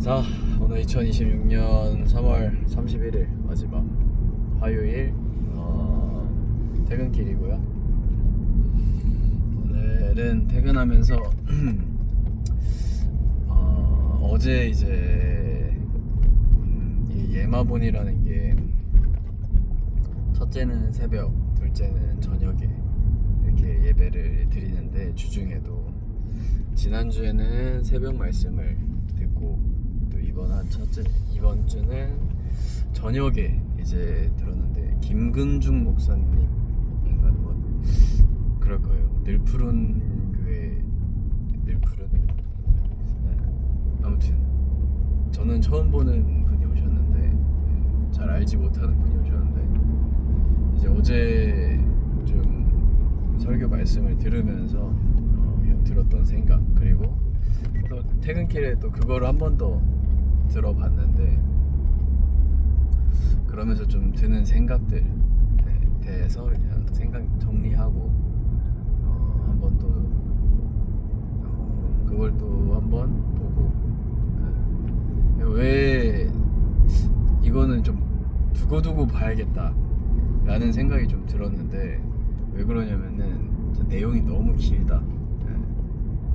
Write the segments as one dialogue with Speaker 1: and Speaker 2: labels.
Speaker 1: 자, 오늘 2026년 3월 31일 마지막 화요일 퇴근길이고요. 오늘은 퇴근하면서 어제 이제 이 예마본이라는 게 첫째는 새벽, 둘째는 저녁에 이렇게 예배를 드리는데, 주중에도 지난주에는 새벽 말씀을 듣고, 또 이번 주는 저녁에 이제 들었는데, 김근중 목사님인가 뭐 그럴 거예요. 늘푸른 교회, 늘푸른, 네. 아무튼 저는 처음 보는 분이 오셨는데, 잘 알지 못하는 분이 오셨는데, 이제 어제 좀 설교 말씀을 들으면서 들었던 생각, 그리고 또 퇴근길에 또 그거를 한 번 더 들어봤는데, 그러면서 좀 드는 생각들에 대해서 그냥 생각 정리하고 한 번 또 그걸 또 한 번 보고, 왜 이거는 좀 두고두고 봐야겠다 라는 생각이 좀 들었는데, 왜 그러냐면은 내용이 너무 길다,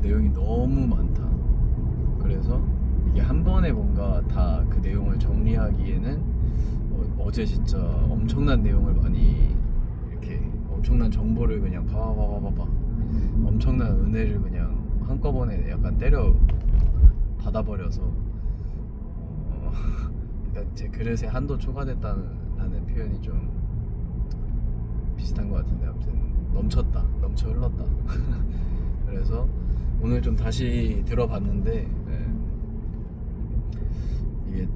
Speaker 1: 내용이 너무 많다. 그래서 이게 한 번에 뭔가 다 그 내용을 정리하기에는 어제 진짜 엄청난 내용을 많이, 이렇게 엄청난 정보를 그냥 바바바바바 엄청난 은혜를 그냥 한꺼번에 약간 때려 받아버려서 일단 제 그릇에 한도 초과됐다는 표현이 좀 비슷한 것 같은데, 아무튼 넘쳐 흘렀다. 그래서 오늘 좀 다시 들어봤는데, 이게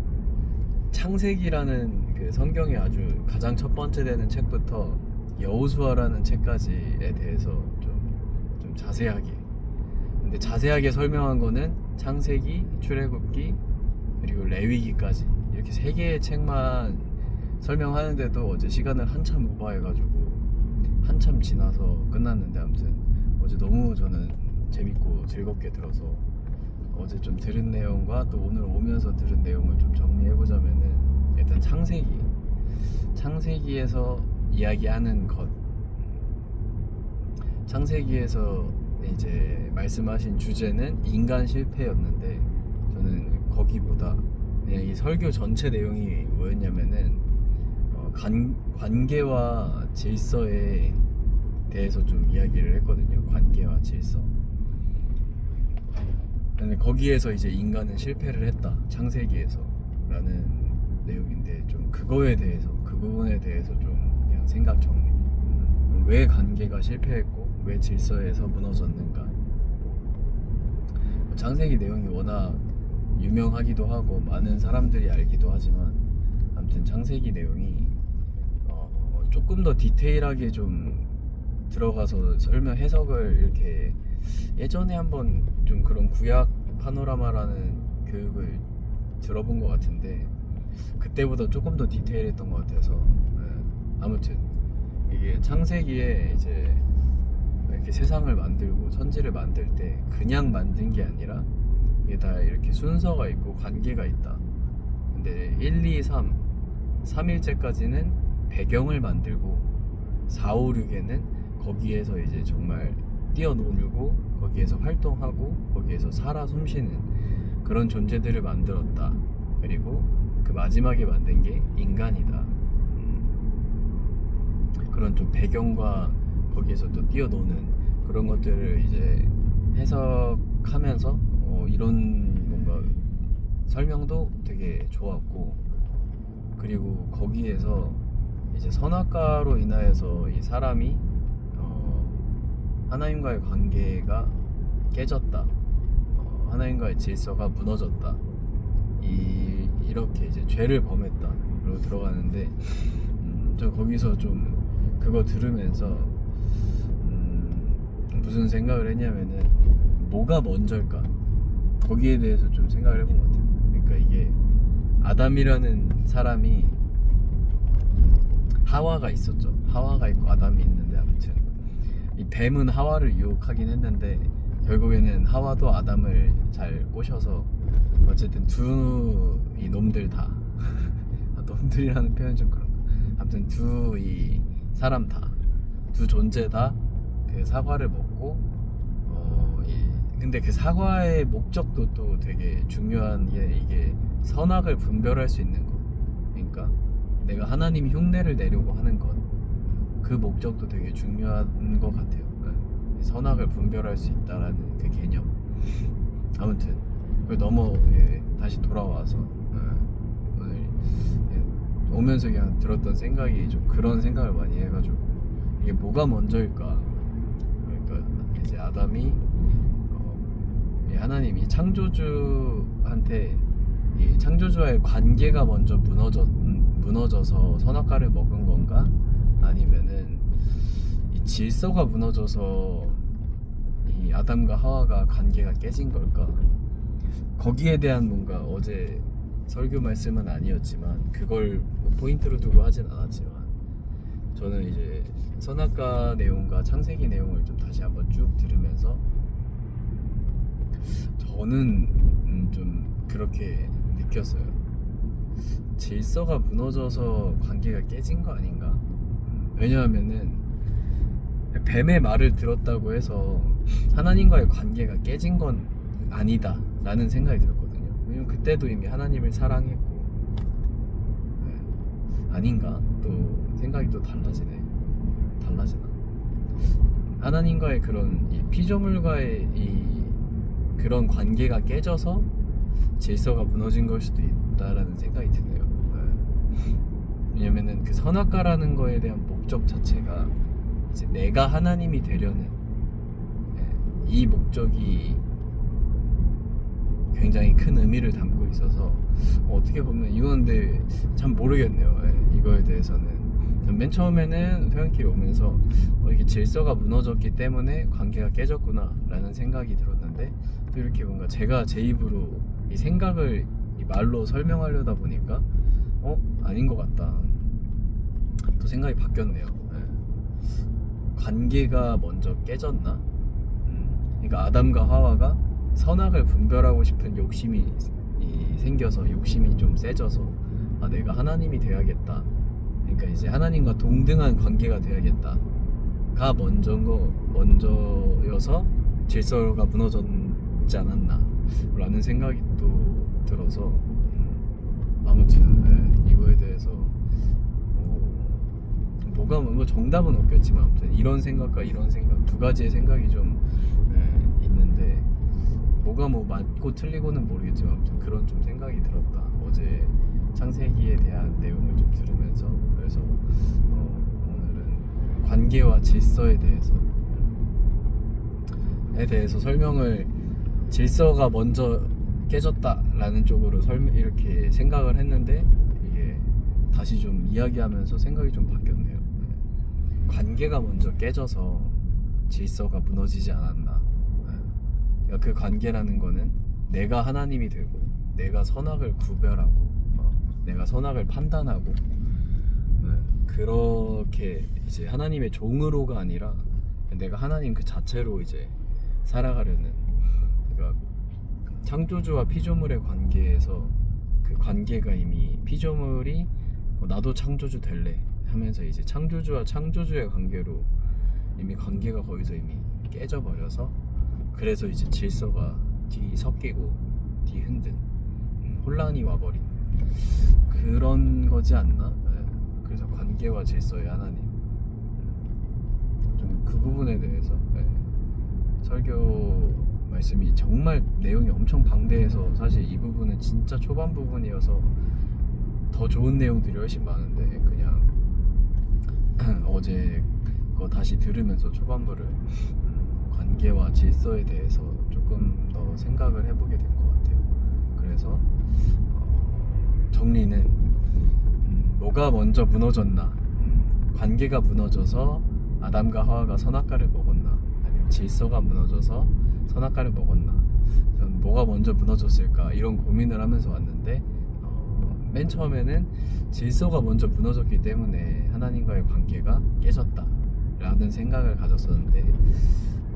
Speaker 1: 창세기라는 그 성경의 아주 가장 첫 번째 되는 책부터 여호수아라는 책까지에 대해서 좀 자세하게, 근데 자세하게 설명한 거는 창세기, 출애굽기, 그리고 레위기까지 이렇게 세 개의 책만 설명하는데도 어제 시간을 한참 오버해가지고 한참 지나서 끝났는데, 아무튼 어제 너무 저는 재밌고 즐겁게 들어서 어제 좀 들은 내용과 또 오늘 오면서 들은 내용을 좀 정리해보자면은, 일단 창세기에서 이야기하는 것, 창세기에서 이제 말씀하신 주제는 인간 실패였는데, 저는 거기보다 그냥 이 설교 전체 내용이 뭐였냐면은 관계와 질서에 대해서 좀 이야기를 했거든요. 관계와 질서. 근데 거기에서 이제 인간은 실패를 했다, 창세기에서 라는 내용인데, 좀 그거에 대해서, 그 부분에 대해서 좀 그냥 생각 정리, 왜 관계가 실패했고 왜 질서에서 무너졌는가. 창세기 내용이 워낙 유명하기도 하고 많은 사람들이 알기도 하지만, 아무튼 창세기 내용이 조금 더 디테일하게 좀 들어가서 설명 해석을, 이렇게 예전에 한번 좀 그런 구약 파노라마라는 교육을 들어본 것 같은데, 그때보다 조금 더 디테일했던 것 같아서, 아무튼 이게 창세기에 이제 이렇게 세상을 만들고 천지를 만들 때 그냥 만든 게 아니라 이게 다 이렇게 순서가 있고 관계가 있다. 근데 1, 2, 3일째까지는 배경을 만들고 4, 5, 6에는 거기에서 이제 정말 뛰어놀고 거기에서 활동하고 거기에서 살아 숨쉬는 그런 존재들을 만들었다. 그리고 그 마지막에 만든 게 인간이다. 그런 좀 배경과 거기에서 또 뛰어노는 그런 것들을 이제 해석하면서 이런 뭔가 설명도 되게 좋았고, 그리고 거기에서 이제 선악과로 인하여서 이 사람이 하나님과의 관계가 깨졌다, 하나님과의 질서가 무너졌다, 이렇게 이제 죄를 범했다로 들어가는데, 저 거기서 좀 그거 들으면서 무슨 생각을 했냐면은, 뭐가 먼저일까, 거기에 대해서 좀 생각을 해본 것 같아요. 그러니까 이게 아담이라는 사람이, 하와가 있었죠. 하와가 있고 아담이 있는데, 아무튼 이 뱀은 하와를 유혹하긴 했는데 결국에는 하와도 아담을 잘 꼬셔서 어쨌든 두 이 놈들 다 놈들이라는 표현 좀 그런가. 아무튼 두 이 사람 다, 두 존재 다 그 사과를 먹고 근데 그 사과의 목적도 또 되게 중요한 게 이게 선악을 분별할 수 있는 것. 그러니까 내가 하나님 흉내를 내려고 하는 것. 그 목적도 되게 중요한 것 같아요. 선악을 분별할 수 있다라는 그 개념. 아무튼 다시 돌아와서 오늘 오면서 그냥 들었던 생각이 좀 그런 생각을 많이 해가지고 이게 뭐가 먼저일까? 그러니까 이제 아담이 하나님이 창조주한테 이 창조주와의 관계가 먼저 무너져서 선악과를 먹은 건가? 아니면은 이 질서가 무너져서 이 아담과 하와가 관계가 깨진 걸까? 거기에 대한 뭔가 어제 설교 말씀은 아니었지만 그걸 포인트로 두고 하진 않았지만 저는 이제 선악과 내용과 창세기 내용을 좀 다시 한번 쭉 들으면서 저는 좀 그렇게 느꼈어요. 질서가 무너져서 관계가 깨진 거 아닌가? 왜냐하면은 뱀의 말을 들었다고 해서 하나님과의 관계가 깨진 건 아니다 라는 생각이 들었거든요. 왜냐면 그때도 이미 하나님을 사랑했고 아닌가? 또 생각이 또 달라지나? 하나님과의 그런 이 피조물과의 이 그런 관계가 깨져서 질서가 무너진 걸 수도 있다라는 생각이 드네요. 왜냐면은 그 선악과라는 거에 대한 목적 자체가 이제 내가 하나님이 되려는 이 목적이 굉장히 큰 의미를 담고 있어서 어떻게 보면 이건데 참 모르겠네요. 이거에 대해서는 맨 처음에는 퇴근길에 오면서 이게 질서가 무너졌기 때문에 관계가 깨졌구나 라는 생각이 들었는데 또 이렇게 뭔가 제가 제 입으로 이 생각을 이 말로 설명하려다 보니까 아닌 것 같다 또 생각이 바뀌었네요. 관계가 먼저 깨졌나? 그러니까 아담과 하와가 선악을 분별하고 싶은 욕심이 생겨서 욕심이 좀 세져서 내가 하나님이 돼야겠다. 그러니까 이제 하나님과 동등한 관계가 돼야겠다가 먼저여서 질서가 무너졌지 않았나 라는 생각이 또 들어서 아무튼 이거에 대해서 뭐 정답은 없겠지만 아무튼 이런 생각과 이런 생각 두 가지의 생각이 좀 있는데 뭐가 뭐 맞고 틀리고는 모르겠지만 아무튼 그런 좀 생각이 들었다. 어제 창세기에 대한 내용을 좀 들으면서 그래서 오늘은 관계와 질서에 대해서 설명을 질서가 먼저 깨졌다라는 쪽으로 이렇게 생각을 했는데 이게 다시 좀 이야기하면서 생각이 좀 바뀌었네요. 관계가 먼저 깨져서 질서가 무너지지 않았나. 그러니까 그 관계라는 거는 내가 하나님이 되고 내가 선악을 구별하고 내가 선악을 판단하고 그렇게 이제 하나님의 종으로가 아니라 내가 하나님 그 자체로 이제 살아가려는 그러니까 창조주와 피조물의 관계에서 그 관계가 이미 피조물이 나도 창조주 될래 하면서 이제 창조주와 창조주의 관계로 이미 관계가 거기서 이미 깨져버려서 그래서 이제 질서가 뒤섞이고 뒤흔든 혼란이 와버린 그런 거지 않나? 그래서 관계와 질서의 하나님 좀 그 부분에 대해서 설교 말씀이 정말 내용이 엄청 방대해서 사실 이 부분은 진짜 초반 부분이어서 더 좋은 내용들이 훨씬 많은데 그냥 어제 거 다시 들으면서 초반부를 관계와 질서에 대해서 조금 더 생각을 해보게 된 것 같아요. 그래서 정리는 뭐가 먼저 무너졌나? 관계가 무너져서 아담과 하와가 선악과를 먹었나? 아니면 질서가 무너져서 선악과를 먹었나? 전 뭐가 먼저 무너졌을까? 이런 고민을 하면서 왔는데 맨 처음에는 질서가 먼저 무너졌기 때문에 하나님과의 관계가 깨졌다 라는 생각을 가졌었는데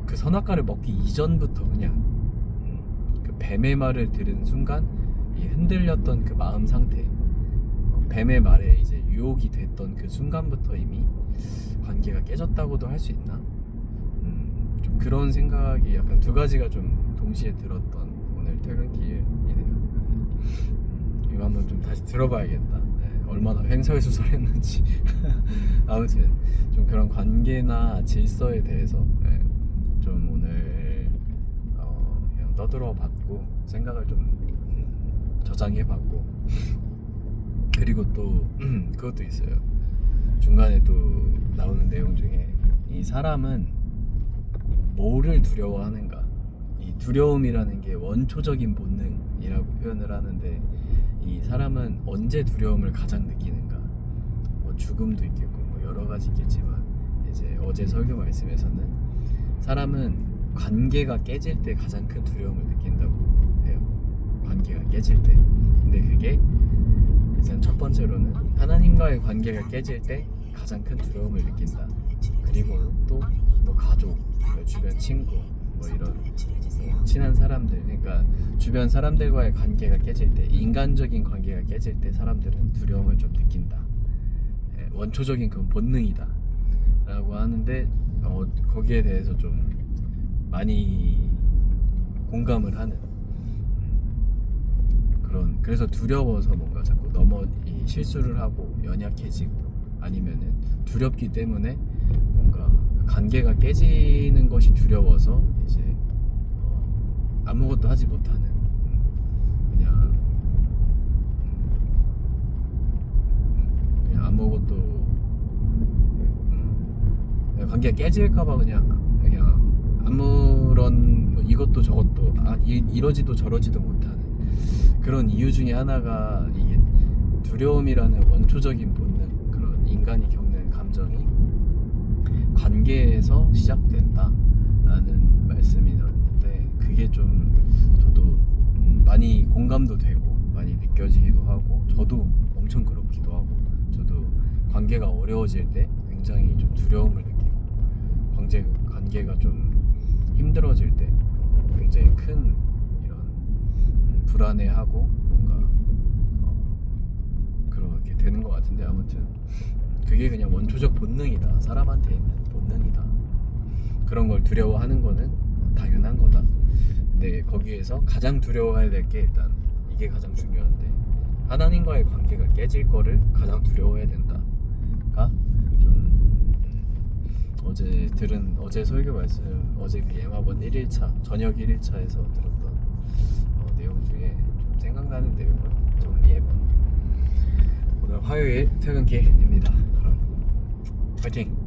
Speaker 1: 그 선악과를 먹기 이전부터 그냥 그 뱀의 말을 들은 순간 이 흔들렸던 그 마음 상태, 뱀의 말에 이제 유혹이 됐던 그 순간부터 이미 관계가 깨졌다고도 할 수 있나? 좀 그런 생각이 약간 두 가지가 좀 동시에 들었던 오늘 퇴근길이네요. 이거 한번 좀 다시 들어봐야겠다. 네, 얼마나 횡설수설했는지. 아무튼 좀 그런 관계나 질서에 대해서 좀 오늘 그냥 떠들어봤고 생각을 좀 저장해봤고, 그리고 또 그것도 있어요. 중간에 또 나오는 내용 중에 이 사람은 뭐를 두려워하는가, 이 두려움이라는 게 원초적인 본능이라고 표현을 하는데, 이 사람은 언제 두려움을 가장 느끼는가, 뭐 죽음도 있겠고 뭐 여러 가지 있겠지만, 이제 어제 설교 말씀에서는 사람은 관계가 깨질 때 가장 큰 두려움을 느낀다고 해요. 관계가 깨질 때. 근데 그게 일단 첫 번째로는 하나님과의 관계가 깨질 때 가장 큰 두려움을 느낀다. 그리고 또 뭐 가족, 주변 친구, 뭐 이런 친한 사람들, 그러니까 주변 사람들과의 관계가 깨질 때, 인간적인 관계가 깨질 때 사람들은 두려움을 좀 느낀다. 원초적인 그건 본능이다 라고 하는데, 거기에 대해서 좀 많이 공감을 하는 그래서 두려워서 뭔가 자꾸 이 실수를 하고 연약해지고, 아니면은 두렵기 때문에 뭔가 관계가 깨지는 것이 두려워서 이제 아무것도 하지 못하는, 그냥 아무것도 관계가 깨질까봐 그냥 아무런 뭐 이것도 저것도 이러지도 저러지도 못하는 그런 이유 중에 하나가 이게 두려움이라는 원초적인 본능, 그런 인간이 겪는 감정이 관계에서 시작된다라는 말씀이었는데, 그게 좀 저도 많이 공감도 되고 많이 느껴지기도 하고, 저도 엄청 그렇기도 하고, 저도 관계가 어려워질 때 굉장히 좀 두려움을 느끼고, 관계가 좀 힘들어질 때 굉장히 큰 이런 불안해하고 뭔가 그렇게 되는 것 같은데, 아무튼 그게 그냥 원초적 본능이다, 사람한테 있는 본능이다, 그런 걸 두려워하는 거는 당연한 거다. 근데 거기에서 가장 두려워해야 될 게, 일단 이게 가장 중요한데, 하나님과의 관계가 깨질 거를 가장 두려워해야 된다가 좀 어제 설교 말씀, 어제 그 예마본 1일차 저녁 1일차에서 들었던 내용 중에 좀 생각나는 내용을 정리해본 오늘 화요일 퇴근길입니다. 그럼 화이팅!